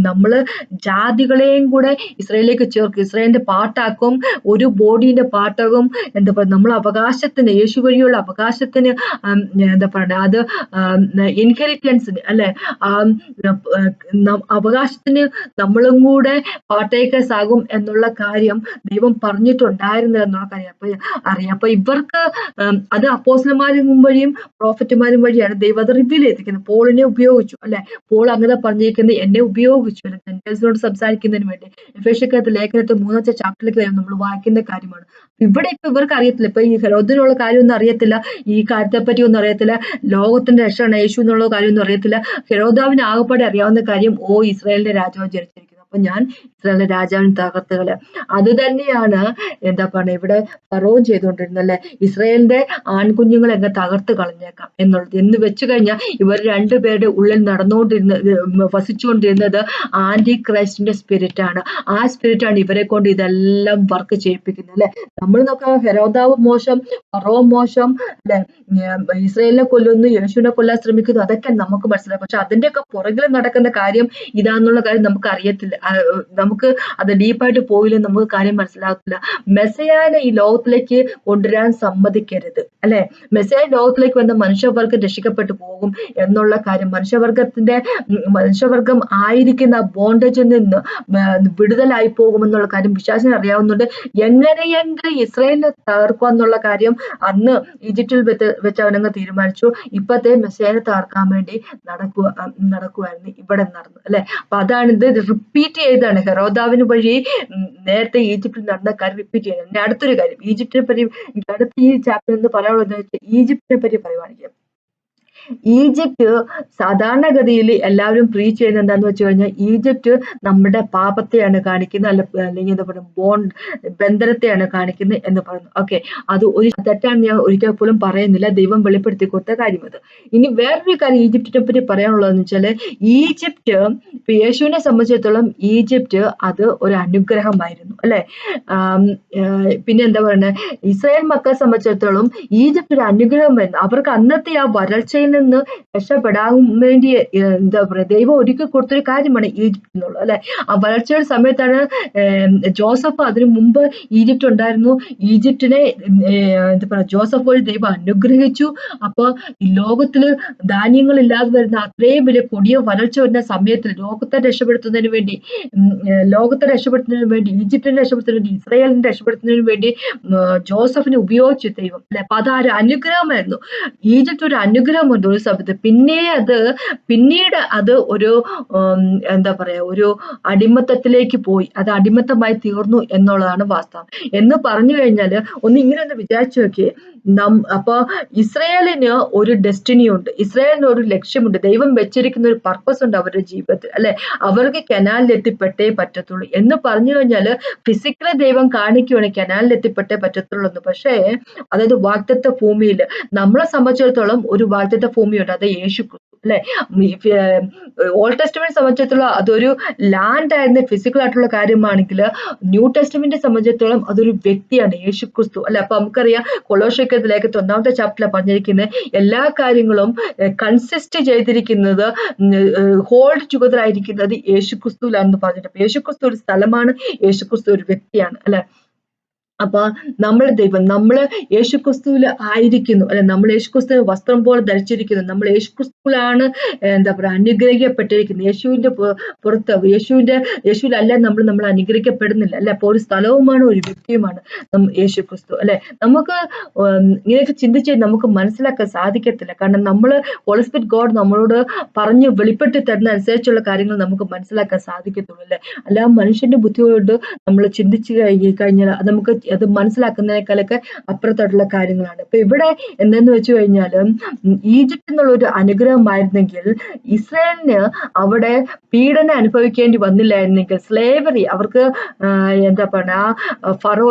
നമ്മള് ജാതികളെയും കൂടെ ഇസ്രായേലിലേക്ക് ചേർക്കും, ഇസ്രായേലിന്റെ പാട്ടാക്കും, ഒരു ബോഡീന്റെ പാട്ടാകും. എന്താ പറയുക, നമ്മൾ അവകാശത്തിന്, യേശു വഴിയുള്ള അവകാശത്തിന് എന്താ പറയുക, അത് ഇൻഹെറിറ്റൻസിന്, അല്ലെ, അവകാശത്തിന് നമ്മളും കൂടെ പാർട്ടേക്കേഴ്സ് ആകും എന്നുള്ള കാര്യം ദൈവം പറഞ്ഞിട്ടുണ്ടായിരുന്നു എന്നുള്ള കാര്യം അറിയാം. അപ്പൊ ഇവർക്ക് അത് അപ്പോസ്തലന്മാരും വഴിയും പ്രോഫറ്റുമാരും വഴിയാണ് ദൈവം അത് റിവീൽ ചെയ്തിരിക്കുന്നത്. പോളിനെ ഉപയോഗിച്ചു, അല്ലെ. പോൾ അങ്ങനെ പറഞ്ഞിരിക്കുന്നത് എന്നെ ഉപയോഗിച്ചു, അല്ലെ, ജെന്റൈൽസിനോട് സംസാരിക്കുന്നതിന് വേണ്ടി. എഫേസ്യർക്ക് ലേഖനത്തിൽ 3-ാമത്തെ ചാപ്റ്ററിലേക്ക് വരെ നമ്മൾ വായിക്കുന്ന കാര്യമാണ്. ഇവിടെ ഇപ്പൊ ഇവർക്ക് അറിയത്തില്ല, ഇപ്പൊ ഈ ഹെരോദിനുള്ള കാര്യമൊന്നും അറിയത്തില്ല, ഈ കാര്യത്തെ പറ്റി ഒന്നും അറിയത്തില്ല, ലോകത്തിന്റെ രക്ഷകനായ യേശു എന്നുള്ള കാര്യമൊന്നും അറിയത്തില്ല. ഹെരോദാവിന് ആകപ്പാടെ അറിയാവുന്ന കാര്യം, ഇസ്രായേലിന്റെ രാജാവ് ജനിച്ചിരിക്കുന്നു, അപ്പൊ ഞാൻ ഇസ്രായേലിന്റെ രാജാവിന് തകർത്തുകളെ. അത് തന്നെയാണ് എന്താ പറയുക, ഇവിടെ ഫറവോൻ ചെയ്തുകൊണ്ടിരുന്നത്, അല്ലെ. ഇസ്രായേലിന്റെ ആൺകുഞ്ഞുങ്ങളെ അങ്ങ് തകർത്ത് കളഞ്ഞേക്കാം എന്നുള്ളത് എന്ന് വെച്ച് കഴിഞ്ഞാൽ ഇവർ രണ്ടുപേരുടെ ഉള്ളിൽ വസിച്ചുകൊണ്ടിരുന്നത് ആന്റി ക്രൈസ്റ്റിന്റെ സ്പിരിറ്റ് ആണ്. ആ സ്പിരിറ്റ് ആണ് ഇവരെ കൊണ്ട് ഇതെല്ലാം വർക്ക് ചെയ്യിപ്പിക്കുന്നത്, അല്ലെ. നമ്മൾ നോക്കാം, ഹെരോദാവ് മോശം, ഫറവോൻ മോശം, അല്ലെ, ഇസ്രായേലിനെ കൊല്ലുന്നു, യേശുവിനെ കൊല്ലാൻ ശ്രമിക്കുന്നു, അതൊക്കെ നമുക്ക് മനസ്സിലാവും. പക്ഷെ അതിന്റെയൊക്കെ പുറകിൽ നടക്കുന്ന കാര്യം ഇതാന്നുള്ള കാര്യം നമുക്ക് അറിയത്തില്ല. നമുക്ക് അത് ഡീപ്പായിട്ട് പോയില്ലെന്ന് നമുക്ക് കാര്യം മനസ്സിലാകത്തില്ല. മെസ്സയാനെ ഈ ലോകത്തിലേക്ക് കൊണ്ടുവരാൻ സമ്മതിക്കരുത്, അല്ലെ. മെസ്സയ ലോകത്തിലേക്ക് വന്ന മനുഷ്യവർഗം രക്ഷിക്കപ്പെട്ടു പോകും എന്നുള്ള കാര്യം, മനുഷ്യവർഗം ആയിരിക്കുന്ന ബോണ്ടേജിൽ നിന്ന് വിടുതലായി പോകുമെന്നുള്ള കാര്യം പിശാചിന് അറിയാവുന്നുണ്ട്. എങ്ങനെയെങ്കിലും ഇസ്രായേലിനെ തകർക്കുക എന്നുള്ള കാര്യം അന്ന് ഈജിപ്തിൽ വെച്ച് അവനങ്ങ് തീരുമാനിച്ചു. ഇപ്പത്തെ മെസ്സയാനെ തകർക്കാൻ വേണ്ടി നടക്കുവായിരുന്നു ഇവിടെ നടന്നു, അല്ലെ. അപ്പൊ അതാണ് ഇത് റിപ്പീറ്റ് ചെയ്താണ്. ഹെറോദാവിന് വഴി നേരത്തെ ഈജിപ്തിൽ നടന്ന കാര്യം റിപ്പീറ്റ് ചെയ്തത്. ഇനി അടുത്തൊരു കാര്യം, ഈജിപ്തിനെ പറ്റി അടുത്ത ഈ ചാപ്റ്ററിൽ നിന്ന് പറയാനുള്ളത് ഈജിപ്തിനെ പറ്റി പറയുവാണെങ്കിൽ, ഈജിപ്റ്റ് സാധാരണഗതിയിൽ എല്ലാവരും പ്രീച്ച് ചെയ്യുന്നത് എന്താന്ന് വെച്ച് കഴിഞ്ഞാൽ ഈജിപ്റ്റ് നമ്മുടെ പാപത്തെയാണ് കാണിക്കുന്നത്, അല്ലെങ്കിൽ എന്താ പറയുക ബന്ധനത്തെയാണ് കാണിക്കുന്നത് എന്ന് പറയുന്നു. ഓക്കെ, അത് ഒരു തെറ്റാണ് ഞാൻ ഒരിക്കൽ പോലും പറയുന്നില്ല, ദൈവം വെളിപ്പെടുത്തി കൊടുത്ത കാര്യം അത്. ഇനി വേറൊരു കാര്യം ഈജിപ്റ്റിനെ പറ്റി പറയാനുള്ളതെന്ന് വെച്ചാല്, ഈജിപ്റ്റ് യേശുവിനെ സംബന്ധിച്ചിടത്തോളം ഈജിപ്റ്റ് അത് ഒരു അനുഗ്രഹമായിരുന്നു അല്ലെ. പിന്നെ എന്താ പറയുന്നത്, ഇസ്രായേൽ മക്കളെ സംബന്ധിച്ചിടത്തോളം ഈജിപ്റ്റ് ഒരു അനുഗ്രഹമായിരുന്നു. അവർക്ക് അന്നത്തെ ആ വരൾച്ചയിൽ നിന്ന് രക്ഷപ്പെടാൻ വേണ്ടി എന്താ പറയുക, ദൈവം ഒരുക്കി കൊടുത്തൊരു കാര്യമാണ് ഈജിപ്റ്റ് എന്നുള്ളത് അല്ലെ. ആ വരൾച്ചയുടെ സമയത്താണ് ജോസഫ്, അതിനു മുമ്പ് ഈജിപ്റ്റ് ഉണ്ടായിരുന്നു. ഈജിപ്റ്റിനെ എന്താ പറയുക, ജോസഫ് വഴി ദൈവം അനുഗ്രഹിച്ചു. അപ്പൊ ഈ ലോകത്തില് ധാന്യങ്ങൾ ഇല്ലാതെ വരുന്ന അത്രയും വലിയ കൊടിയ വരൾച്ച വരുന്ന സമയത്തിൽ ലോകത്തെ രക്ഷപ്പെടുത്തുന്നതിന് വേണ്ടി ഈജിപ്തിനെ രക്ഷപ്പെടുത്തുന്നതിന് വേണ്ടി, ഇസ്രായേലിനെ രക്ഷപ്പെടുത്തുന്നതിന് വേണ്ടി ജോസഫിനെ ഉപയോഗിച്ചു ദൈവം അല്ലെ. അപ്പൊ അതൊരു അനുഗ്രഹമായിരുന്നു. ഈജിപ്റ്റ് ഒരു അനുഗ്രഹമുണ്ട് ഒരു സമയത്ത്. പിന്നീട് അത് ഒരു എന്താ പറയാ, ഒരു അടിമത്തത്തിലേക്ക് പോയി, അത് അടിമത്തമായി തീർന്നു എന്നുള്ളതാണ് വാസ്തവം. എന്ന് പറഞ്ഞു കഴിഞ്ഞാല് ഇങ്ങനെ ഒന്ന് വിചാരിച്ചു നോക്കിയേ, അപ്പൊ ഇസ്രായേലിന് ഒരു ഡെസ്റ്റിനി ഉണ്ട്, ഇസ്രായേലിന് ഒരു ലക്ഷ്യമുണ്ട്, ദൈവം വെച്ചിരിക്കുന്ന ഒരു പർപ്പസ് ഉണ്ട് അവരുടെ ജീവിതത്തിൽ അല്ലെ. അവർക്ക് കനാലിൽ എത്തിപ്പെട്ടേ പറ്റത്തുള്ളൂ എന്ന് പറഞ്ഞു കഴിഞ്ഞാല് ഫിസിക്കലി ദൈവം കാണിക്കുവാണെങ്കിൽ കനാലിൽ എത്തിപ്പെട്ടേ പറ്റത്തുള്ളൂ എന്ന്. പക്ഷേ അതായത് വാഗ്ദത്ത ഭൂമിയിൽ നമ്മളെ സംബന്ധിച്ചിടത്തോളം ഒരു വാഗ്ദത്ത ഭൂമിയുണ്ട്, അത് യേശു അല്ലെ. ഓൾഡ് ടെസ്റ്റ്മെന്റ് സംബന്ധിച്ചിടത്തോളം അതൊരു ലാൻഡ് ആയിരുന്ന ഫിസിക്കൽ ആയിട്ടുള്ള കാര്യമാണെങ്കിൽ, ന്യൂ ടെസ്റ്റ്മെന്റ് സംബന്ധിച്ചിടത്തോളം അതൊരു വ്യക്തിയാണ്, യേശു ക്രിസ്തു അല്ലെ. അപ്പൊ നമുക്കറിയാം കൊളോസ്യർക്ക് ലേഖനത്തിൽ 1-ാമത്തെ ചാപ്റ്ററിലാണ് പറഞ്ഞിരിക്കുന്നത്, എല്ലാ കാര്യങ്ങളും കൺസിസ്റ്റ് ചെയ്തിരിക്കുന്നത്, ഹോൾഡ് ടുഗദർ ആയിരിക്കുന്നത് യേശു ക്രിസ്തുവിലാണെന്ന് പറഞ്ഞിട്ട്. യേശു ക്രിസ്തു ഒരു സ്ഥലമാണ്, യേശു ക്രിസ്തു ഒരു വ്യക്തിയാണ് അല്ലെ. അപ്പൊ നമ്മുടെ ദൈവം, നമ്മള് യേശുക്രിസ്തുവിൽ ആയിരിക്കുന്നു അല്ലെ, നമ്മൾ യേശുക്രിസ്തു വസ്ത്രം പോലെ ധരിച്ചിരിക്കുന്നു, നമ്മൾ യേശുക്രിസ്തുവിലാണ് എന്താ പറയുക അനുഗ്രഹിക്കപ്പെട്ടിരിക്കുന്നത്. യേശുവിന്റെ പുറത്ത് യേശുവിലല്ല നമ്മൾ അനുഗ്രഹിക്കപ്പെടുന്നില്ല അല്ലെ. അപ്പൊ ഒരു സ്ഥലവുമാണ്, ഒരു വ്യക്തിയുമാണ് യേശുക്രിസ്തു അല്ലെ. നമുക്ക് ഇങ്ങനെയൊക്കെ ചിന്തിച്ച് നമുക്ക് മനസ്സിലാക്കാൻ സാധിക്കത്തില്ല. കാരണം നമ്മള് ഹോളി സ്പിരിറ്റ് ഗോഡ് നമ്മളോട് പറഞ്ഞ് വെളിപ്പെട്ട് തരുന്ന അനുസരിച്ചുള്ള കാര്യങ്ങൾ നമുക്ക് മനസ്സിലാക്കാൻ സാധിക്കത്തുള്ളൂ അല്ലെ. അല്ല മനുഷ്യന്റെ ബുദ്ധി കൊണ്ട് നമ്മൾ ചിന്തിച്ചു കഴിഞ്ഞാൽ നമുക്ക് അത് മനസ്സിലാക്കുന്നതിനേക്കാളൊക്കെ അപ്പുറത്തായിട്ടുള്ള കാര്യങ്ങളാണ്. അപ്പൊ ഇവിടെ എന്തെന്ന് വെച്ച് കഴിഞ്ഞാല്, ഈജിപ്റ്റ് എന്നുള്ള ഒരു അനുഗ്രഹമായിരുന്നെങ്കിൽ ഇസ്രായേലിന് അവിടെ പീഡനം അനുഭവിക്കേണ്ടി വന്നില്ലായിരുന്നെങ്കിൽ, സ്ലേവറി അവർക്ക് എന്താ പറയാ,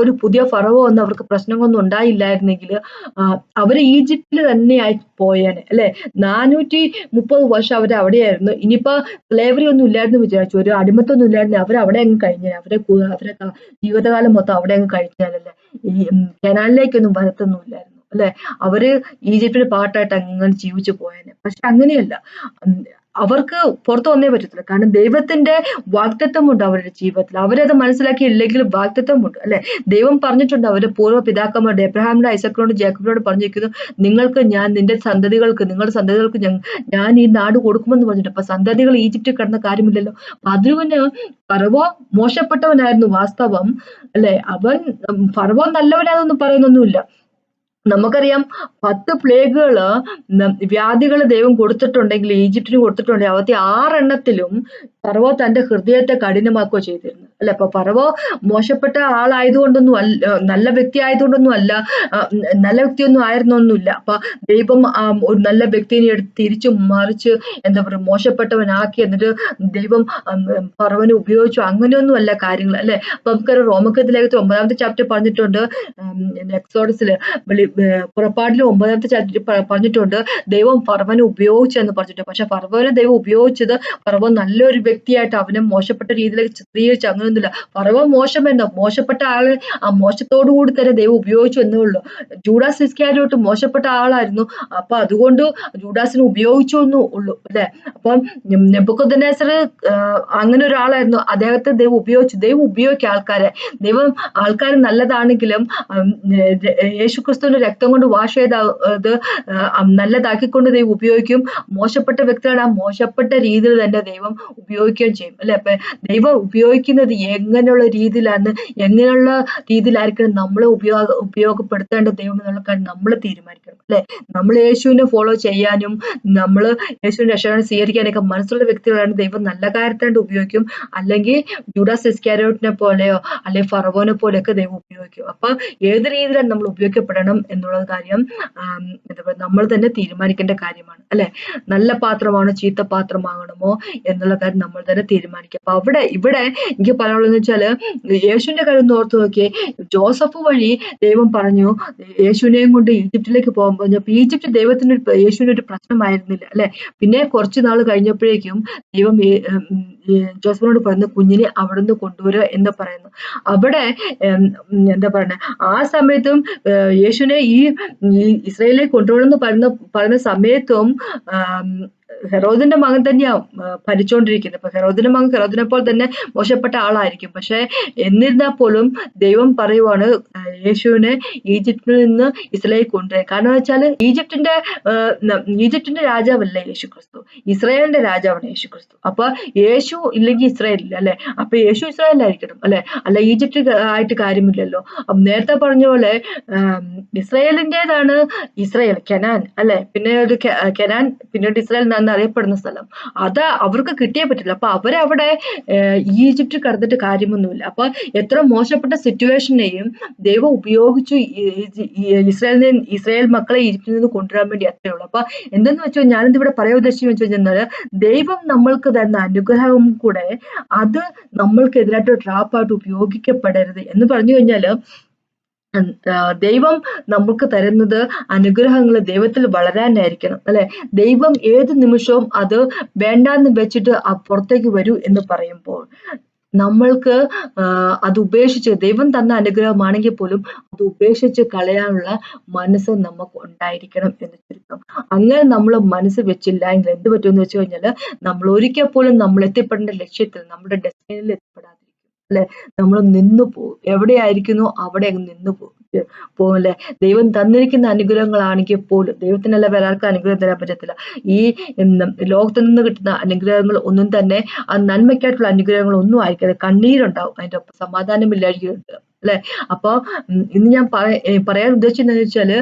ഒരു പുതിയ ഫറവോ ഒന്നും അവർക്ക് പ്രശ്നങ്ങളൊന്നും ഉണ്ടായില്ലായിരുന്നെങ്കിൽ അവര് ഈജിപ്തിൽ തന്നെ ആയി പോയേനെ അല്ലെ. 430 വർഷം അവർ അവിടെയായിരുന്നു. ഇനിയിപ്പോ സ്ലേവറി ഒന്നും ഇല്ലായിരുന്നു വിചാരിച്ചു, ഒരു അടിമത്തൊന്നും ഇല്ലായിരുന്നു, അവരവിടെ അങ്ങ് കഴിഞ്ഞ, അവരെ ജീവിതകാലം മൊത്തം അവിടെ അങ്ങ് കഴിഞ്ഞാലല്ലേ, ഈ കനാലിലേക്കൊന്നും വരത്തൊന്നുമില്ലായിരുന്നു അല്ലെ. അവര് ഈജിപ്തിന്റെ പാർട്ടായിട്ട് അങ്ങനെ ജീവിച്ചു പോയേനെ. പക്ഷെ അങ്ങനെയല്ല, അവർക്ക് പുറത്തു വന്നേ പറ്റത്തില്ല. കാരണം ദൈവത്തിന്റെ വാഗ്ദത്തമുണ്ട് അവരുടെ ജീവിതത്തിൽ. അവരത് മനസ്സിലാക്കിയില്ലെങ്കിൽ വാഗ്ദത്തമുണ്ട് അല്ലെ. ദൈവം പറഞ്ഞിട്ടുണ്ട് അവരുടെ പൂർവ്വ പിതാക്കന്മാരുടെ എബ്രഹാമിനോട്, ഐസക്കിനോട്, ജേക്കബിനോട് പറഞ്ഞിരിക്കുന്നു, നിങ്ങൾക്ക് ഞാൻ നിങ്ങളുടെ സന്തതികൾക്ക് ഞാൻ ഈ നാട് കൊടുക്കുമെന്ന് പറഞ്ഞിട്ട്. അപ്പൊ സന്തതികൾ ഈജിപ്തിൽ കിടന്ന കാര്യമില്ലല്ലോ. അതിന് ഫറവോ മോശപ്പെട്ടവനായിരുന്നു വാസ്തവം അല്ലെ. ഫറവോ നല്ലവനാണെന്നൊന്നും പറയുന്നൊന്നുമില്ല. നമുക്കറിയാം 10 പ്ലേഗുകള് വ്യാധികൾ ദൈവം കൊടുത്തിട്ടുണ്ടെങ്കിൽ, ഈജിപ്തിന് കൊടുത്തിട്ടുണ്ടെങ്കിൽ, അവത്തി 6 എണ്ണത്തിലും ഫറവോ തന്റെ ഹൃദയത്തെ കഠിനമാക്കുക ചെയ്തിരുന്നു അല്ലെ. അപ്പൊ ഫറവോ മോശപ്പെട്ട ആളായതുകൊണ്ടൊന്നും നല്ല വ്യക്തി ആയതുകൊണ്ടൊന്നും അല്ല, നല്ല വ്യക്തിയൊന്നും ആയിരുന്നൊന്നുമില്ല. അപ്പൊ ദൈവം ഒരു നല്ല വ്യക്തിനെ എടുത്ത് തിരിച്ചു മറിച്ച് എന്താ പറയുക മോശപ്പെട്ടവനാക്കി, എന്നിട്ട് ദൈവം ഫറവനെ ഉപയോഗിച്ചു. അങ്ങനെയൊന്നും അല്ല കാര്യങ്ങൾ അല്ലെ. അപ്പൊ നമുക്കറിയാം റോമക്കത്തിന്റെ ലേഖനത്തിൽ 9-ാമത്തെ ചാപ്റ്റർ പറഞ്ഞിട്ടുണ്ട്, എക്സോഡസില് പുറപ്പാടിൽ 9-ാമത്തെ ചാപ്റ്ററിൽ പറഞ്ഞിട്ടുണ്ട്, ദൈവം ഫറവനെ ഉപയോഗിച്ചെന്ന് പറഞ്ഞിട്ടുണ്ട്. പക്ഷെ ഫറവനെ ദൈവം ഉപയോഗിച്ചത്, ഫറവോ നല്ലൊരു വ്യക്തിയായിട്ട് അവനെ മോശപ്പെട്ട രീതിയിലേക്ക് ചിത്രീകരിച്ച് അങ്ങനെയൊന്നുമില്ല. ഫറവോ മോശപ്പെട്ട ആളെ ആ മോശത്തോടു കൂടി തന്നെ ദൈവം ഉപയോഗിച്ചു എന്നേ ഉള്ളൂ. ജൂഡാസ് ഇസ്കാരിയോട്ട് മോശപ്പെട്ട ആളായിരുന്നു, അപ്പൊ അതുകൊണ്ട് ജൂഡാസിനെ ഉപയോഗിച്ചു എന്നേ ഉള്ളൂ അല്ലെ. അപ്പം നെബൂഖദ്നേസർ അങ്ങനെ ഒരാളായിരുന്നു, അദ്ദേഹത്തെ ദൈവം ഉപയോഗിക്കുക ആൾക്കാരെ നല്ലതാണെങ്കിലും യേശുക്രിസ്തുവിന്റെ രക്തം കൊണ്ട് വാഷ് ചെയ്ത അത് നല്ലതാക്കിക്കൊണ്ട് ദൈവം ഉപയോഗിക്കും. മോശപ്പെട്ട വ്യക്തികളെ ആ മോശപ്പെട്ട രീതിയിൽ തന്നെ ദൈവം ഉപയോഗിക്കുകയും ചെയ്യും അല്ലെ. അപ്പൊ ദൈവം ഉപയോഗിക്കുന്നത് എങ്ങനെയുള്ള രീതിയിലായിരിക്കണം നമ്മളെ ഉപയോഗപ്പെടുത്തേണ്ട ദൈവം എന്നുള്ള കാര്യം നമ്മൾ തീരുമാനിക്കണം അല്ലെ. നമ്മൾ യേശുവിനെ ഫോളോ ചെയ്യാനും നമ്മൾ യേശുവിന്റെ രക്ഷകനെ സ്വീകരിക്കാനൊക്കെ മനസ്സുള്ള വ്യക്തികളാണ് ദൈവം നല്ല കാര്യത്തിനായിട്ട് ഉപയോഗിക്കും. അല്ലെങ്കിൽ ജൂഡാസ് ഇസ്കാരിയോട്ടിനെ പോലെയോ അല്ലെങ്കിൽ ഫറവോനെ പോലെയൊക്കെ ദൈവം ഉപയോഗിക്കും. ഉപയോഗിക്കും. അപ്പൊ ഏത് രീതിയിലാണ് നമ്മൾ ഉപയോഗിക്കപ്പെടണം എന്നുള്ള കാര്യം എന്താ പറയുക, നമ്മൾ തന്നെ തീരുമാനിക്കേണ്ട കാര്യമാണ്, അല്ലെ? നല്ല പാത്രമാണോ ചീത്ത പാത്രമാകണമോ എന്നുള്ള കാര്യം നമ്മൾ തന്നെ തീരുമാനിക്കുക. അപ്പൊ ഇവിടെ എനിക്ക് പറയാനുള്ളതെന്ന് വെച്ചാല്, യേശുവിന്റെ കാര്യം ഓർത്ത് നോക്കിയേ. ജോസഫ് വഴി ദൈവം പറഞ്ഞു യേശുവിനെയും കൊണ്ട് ഈജിപ്തിലേക്ക് പോകാൻ പറഞ്ഞു. അപ്പൊ ഈജിപ്റ്റ് യേശുവിന് ഒരു പ്രശ്നമായിരുന്നില്ല, അല്ലെ? പിന്നെ കുറച്ചു നാൾ കഴിഞ്ഞപ്പോഴേക്കും ദൈവം ജോസഫിനോട് പറഞ്ഞു കുഞ്ഞിനെ അവിടെ നിന്ന് കൊണ്ടുവരിക എന്ന് പറയുന്നു. അവിടെ എന്താ പറയുക, ആ സമയത്തും യേശുവിനെ ഈ ഇസ്രായേലിലേക്ക് കൊണ്ടുപോകണമെന്ന് പറയുന്ന സമയത്തും ഹെറോദിന്റെ മകൻ തന്നെയാ ഭരിച്ചുകൊണ്ടിരിക്കുന്നത്. ഇപ്പൊ ഹെറോദിന്റെ മകൻ ഹെറോദിനെ പോലെ തന്നെ മോശപ്പെട്ട ആളായിരിക്കും. പക്ഷെ എന്നിരുന്നാൽ പോലും ദൈവം പറയുവാണ് യേശുവിനെ ഈജിപ്തിൽ നിന്ന് ഇസ്രായേലിൽ കൊണ്ടുവരാൻ. കാരണം വെച്ചാല് ഈജിപ്തിന്റെ രാജാവല്ല യേശു ക്രിസ്തു, ഇസ്രായേലിന്റെ രാജാവാണ് യേശു ക്രിസ്തു. അപ്പൊ യേശു ഇല്ലെങ്കിൽ ഇസ്രായേൽ ഇല്ല, അല്ലെ? അപ്പൊ യേശു ഇസ്രായേലിലായിരിക്കണം, അല്ല ഈജിപ്റ്റ് ആയിട്ട് കാര്യമില്ലല്ലോ. നേരത്തെ പറഞ്ഞ പോലെ ഇസ്രായേലിൻ്റെതാണ് ഇസ്രായേൽ, കെനാൻ, അല്ലെ? പിന്നെ ഒരു കെനാൻ, പിന്നീട് ഇസ്രായേൽ എന്നാണ് അറിയപ്പെടുന്ന സ്ഥലം. അത് അവർക്ക് കിട്ടിയേ പറ്റില്ല. അപ്പൊ അവരവിടെ ഈജിപ്റ്റ് കടന്നിട്ട് കാര്യമൊന്നുമില്ല. അപ്പൊ എത്ര മോശപ്പെട്ട സിറ്റുവേഷനെയും ദൈവം ഉപയോഗിച്ചു ഇസ്രായേൽ മക്കളെ ഈജിപ്തിൽ നിന്ന് കൊണ്ടുവരാൻ വേണ്ടി അത്രേ ഉള്ളൂ. അപ്പൊ എന്തെന്ന് വെച്ചാൽ ഞാനിതിവിടെ പറയാൻ ഉദ്ദേശിച്ചു വെച്ച് കഴിഞ്ഞാൽ, ദൈവം നമ്മൾക്ക് തരുന്ന അനുഗ്രഹം കൂടെ അത് നമ്മൾക്കെതിരായിട്ട് ട്രാപ്പായിട്ട് ഉപയോഗിക്കപ്പെടരുത് എന്ന് പറഞ്ഞു കഴിഞ്ഞാല്, ദൈവം നമുക്ക് തരുന്നത് അനുഗ്രഹങ്ങൾ ദൈവത്തിൽ വളരാനായിരിക്കണം, അല്ലെ? ദൈവം ഏത് നിമിഷവും അത് വേണ്ടാന്ന് വെച്ചിട്ട് പുറത്തേക്ക് വരൂ എന്ന് പറയുമ്പോൾ നമ്മൾക്ക് അത് ഉപേക്ഷിച്ച്, ദൈവം തന്ന അനുഗ്രഹമാണെങ്കിൽ പോലും അത് ഉപേക്ഷിച്ച് കളയാനുള്ള മനസ്സ് നമുക്ക് ഉണ്ടായിരിക്കണം എന്ന് ചുരുക്കം. അങ്ങനെ നമ്മൾ മനസ്സ് വെച്ചില്ല എങ്കിൽ എന്ത് പറ്റുമെന്ന് വെച്ച് കഴിഞ്ഞാൽ, നമ്മൾ ഒരിക്കൽ പോലും നമ്മൾ എത്തിപ്പെടേണ്ട ലക്ഷ്യത്തിൽ, നമ്മുടെ ഡെസ്റ്റിനിയിൽ എത്തിപ്പെടാതിരിക്കും, അല്ലെ? നമ്മൾ നിന്നു പോകും. എവിടെയായിരിക്കുന്നു അവിടെ അങ്ങ് നിന്നു പോലെ ദൈവം തന്നിരിക്കുന്ന അനുഗ്രഹങ്ങളാണെങ്കിൽ പോലും, ദൈവത്തിനല്ല വേറെ ആർക്കും അനുഗ്രഹം തരാൻ പറ്റത്തില്ല. ഈ ലോകത്തു നിന്ന് കിട്ടുന്ന അനുഗ്രഹങ്ങൾ ഒന്നും തന്നെ ആ നന്മയ്ക്കായിട്ടുള്ള അനുഗ്രഹങ്ങൾ ഒന്നും ആയിരിക്കരുത്. കണ്ണീരുണ്ടാവും, അതിന്റെ ഒപ്പം സമാധാനമില്ലായിരിക്കും, അല്ലെ? അപ്പൊ ഇന്ന് ഞാൻ പറയാൻ ഉദ്ദേശിച്ചതെന്ന് വെച്ചാല്,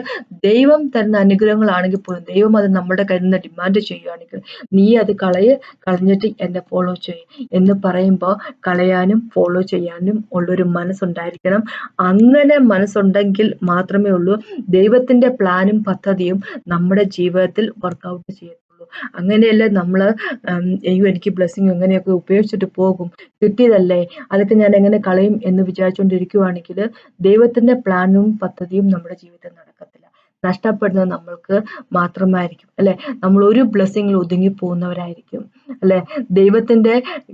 ദൈവം തരുന്ന അനുഗ്രഹങ്ങളാണെങ്കിൽ പോലും ദൈവം അത് നമ്മുടെ കയ്യിൽ നിന്ന് ഡിമാൻഡ് ചെയ്യുകയാണെങ്കിൽ, നീ അത് കളഞ്ഞിട്ട് എന്നെ ഫോളോ ചെയ്യും എന്ന് പറയുമ്പോൾ കളയാനും ഫോളോ ചെയ്യാനും ഉള്ളൊരു മനസ്സുണ്ടായിരിക്കണം. അങ്ങനെ മനസ്സുണ്ടെങ്കിൽ മാത്രമേ ഉള്ളൂ ദൈവത്തിന്റെ പ്ലാനും പദ്ധതിയും നമ്മുടെ ജീവിതത്തിൽ വർക്കൗട്ട് ചെയ്യത്തുള്ളൂ. അങ്ങനെയല്ലേ നമ്മള് അയ്യോ എനിക്ക് ബ്ലെസ്സിങ് എങ്ങനെയൊക്കെ ഉപേക്ഷിച്ചിട്ട് പോകും, കിട്ടിയതല്ലേ, അതൊക്കെ ഞാൻ എങ്ങനെ കളയും എന്ന് വിചാരിച്ചുകൊണ്ടിരിക്കുവാണെങ്കിൽ ദൈവത്തിന്റെ പ്ലാനും പദ്ധതിയും നമ്മുടെ ജീവിതത്തിൽ നടക്കത്തില്ല. നഷ്ടപ്പെടുന്നത് നമ്മൾക്ക് മാത്രമായിരിക്കും, അല്ലെ? നമ്മൾ ഒരു ബ്ലെസ്സിങ്ങിൽ ഒതുങ്ങി പോകുന്നവരായിരിക്കും, അല്ലെ?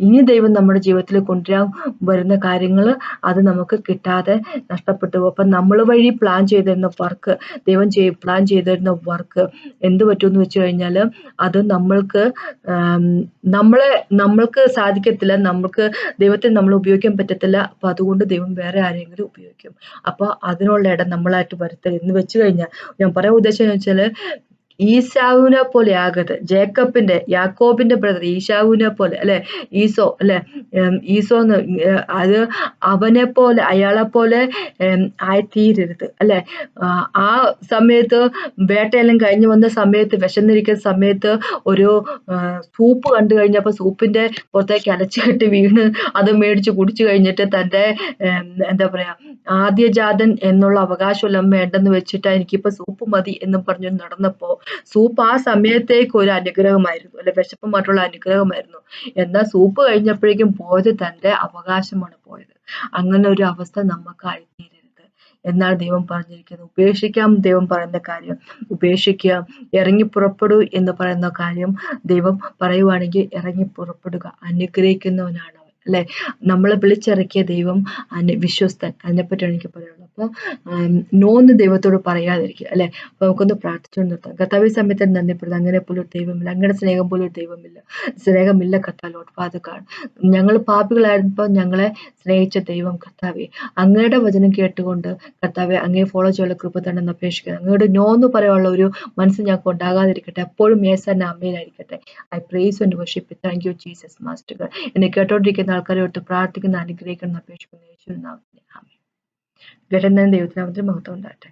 ഇനി ദൈവം നമ്മുടെ ജീവിതത്തിൽ കൊണ്ടുവരാൻ വരുന്ന കാര്യങ്ങൾ അത് നമുക്ക് കിട്ടാതെ നഷ്ടപ്പെട്ടു പോകും. അപ്പൊ നമ്മൾ വഴി പ്ലാൻ ചെയ്തിരുന്ന വർക്ക്, ദൈവം പ്ലാൻ ചെയ്തിരുന്ന വർക്ക് എന്ത് പറ്റുമെന്ന് വെച്ച് കഴിഞ്ഞാൽ, അത് നമ്മൾക്ക് സാധിക്കത്തില്ല, നമുക്ക് ദൈവത്തെ നമ്മൾ ഉപയോഗിക്കാൻ പറ്റത്തില്ല. അപ്പൊ അതുകൊണ്ട് ദൈവം വേറെ ആരെങ്കിലും ഉപയോഗിക്കും. അപ്പൊ അതിനുള്ള ഇടം നമ്മളായിട്ട് വരുത്തുക എന്ന് വെച്ച് കഴിഞ്ഞാൽ, ഞാൻ പറയാൻ ഉദ്ദേശിച്ചെന്ന് വെച്ചാല്, ഈശാവിനെ പോലെ ആകരുത്. യാക്കോബിന്റെ ബ്രദർ ഈശാവിനെ പോലെ, അല്ലെ? ഈസോ, അല്ലെ? ഈസോന്ന് അത് അവനെ പോലെ, അയാളെ പോലെ ആയിത്തീരരുത്, അല്ലെ? ആ സമയത്ത് വേട്ടയെല്ലാം കഴിഞ്ഞ് വന്ന സമയത്ത്, വിശന്നിരിക്കുന്ന സമയത്ത് ഒരു സൂപ്പ് കണ്ടു കഴിഞ്ഞപ്പോ സൂപ്പിന്റെ പുറത്തേക്ക് അലച്ചു കെട്ടി വീണ് അത് മേടിച്ച് കുടിച്ചു കഴിഞ്ഞിട്ട് തന്റെ എന്താ പറയാ ആദ്യജാതൻ എന്നുള്ള അവകാശമെല്ലാം വേണ്ടെന്ന് വെച്ചിട്ട് എനിക്കിപ്പോ സൂപ്പ് മതി എന്നും പറഞ്ഞു നടന്നപ്പോ, സൂപ്പ് ആ സമയത്തേക്ക് ഒരു അനുഗ്രഹമായിരുന്നു, അല്ലെ? വിശപ്പുമായിട്ടുള്ള അനുഗ്രഹമായിരുന്നു. എന്നാൽ സൂപ്പ് കഴിഞ്ഞപ്പോഴേക്കും പോയത് തന്റെ അവകാശമാണ് പോയത്. അങ്ങനെ ഒരു അവസ്ഥ നമുക്കായിത്തീരരുത് എന്നാണ് ദൈവം പറഞ്ഞിരിക്കുന്നത്. ഉപേക്ഷിക്കാം ദൈവം പറയുന്ന കാര്യം ഉപേക്ഷിക്കുക, ഇറങ്ങി പുറപ്പെടൂ എന്ന് പറയുന്ന കാര്യം ദൈവം പറയുവാണെങ്കിൽ ഇറങ്ങി പുറപ്പെടുക. അനുഗ്രഹിക്കുന്നവനാണ് അവൻ, അല്ലെ? നമ്മളെ വിളിച്ചിറക്കിയ ദൈവം വിശ്വസ്തൻ. അതിനെപ്പറ്റിയാണ് എനിക്ക് പറയാനുള്ളത്. അപ്പൊ നോന്ന് ദൈവത്തോട് പറയാതിരിക്കുക, അല്ലെ? അപ്പൊ നമുക്കൊന്ന് പ്രാർത്ഥിച്ചുകൊണ്ട് നിർത്താം. കർത്താവേ സമയത്ത് നന്ദിപ്പെടുന്നത്, അങ്ങനെ പോലും ഒരു ദൈവമില്ല, അങ്ങയുടെ സ്നേഹം പോലും ഒരു സ്നേഹമില്ല കർത്താവ്. ലോർഡ് ഫാദർ ഗോഡ്, ഞങ്ങൾ പാപികളായിരുന്നപ്പോൾ ഞങ്ങളെ സ്നേഹിച്ച ദൈവം കർത്താവെ, അങ്ങയുടെ വചനം കേട്ടുകൊണ്ട് കർത്താവെ അങ്ങയെ ഫോളോ ചെയ്യാനുള്ള കൃപ തന്നെ അപേക്ഷിക്കുന്നത്. അങ്ങയുടെ നോ എന്ന് പറയാനുള്ള ഒരു മനസ്സ് ഞങ്ങൾക്ക് ഉണ്ടാകാതിരിക്കട്ടെ. എപ്പോഴും യേസ് ആൻഡ് ആമേനായിരിക്കട്ടെ. I praise and worship. Thank you Jesus master. എന്നെ കേട്ടോണ്ടിരിക്കുന്ന ആൾക്കാരോട്ട് പ്രാർത്ഥിക്കുന്ന, അനുഗ്രഹിക്കുന്ന, അപേക്ഷിക്കുന്ന യേശുവിൻ നാമത്തിൽ ആമേൻ. ഘടന ദൈവത്തിനാമത്തിൽ മഹത്വം ഉണ്ടാകട്ടെ.